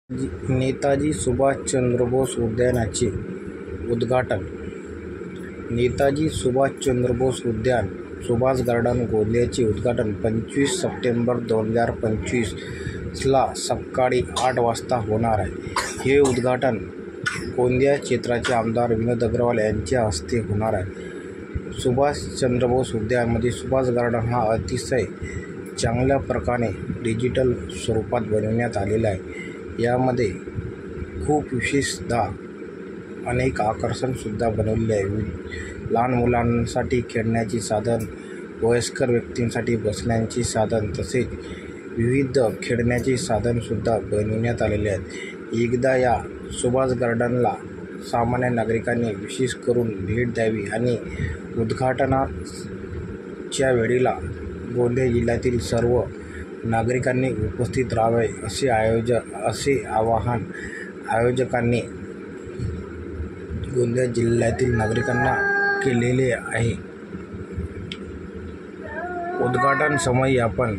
नेताजी सुभाषचंद्र बोस उद्यानाचे उद्घाटन. नेताजी सुभाषचंद्र बोस उद्यान, सुभाष गार्डन, गोंदियाचे उद्घाटन 25 सप्टेंबर 2025 ला सकाळी 8 वाजता होणार आहे. हे उद्घाटन गोंदिया क्षेत्राचे आमदार विनोद अग्रवाल यांच्या हस्ते होणार आहे. सुभाषचंद्र बोस उद्यानामध्ये सुभाष गार्डन हा अतिशय चांगल्या प्रकारे डिजिटल स्वरूपात बनवण्यात आलेला आहे. यामध्ये खूप विशेषतः अनेक आकर्षणसुद्धा बनवलेले आहे. लहान मुलांसाठी खेळण्याची साधन, वयस्कर व्यक्तींसाठी बसण्याची साधन, तसेच विविध खेळण्याची साधनसुद्धा बनवण्यात आलेले आहेत. एकदा या सुभाष गार्डनला सामान्य नागरिकांनी विशेष करून भेट द्यावी आणि उद्घाटनाच्या वेळेला गोंदिया जिल्ह्यातील सर्व नागरिकांनी उपस्थित राहावे असे आवाहन आयोजकांनी गोंदिया जिल्ह्यातील नागरिकांना केलेले आहे. उद्घाटन समयी आपण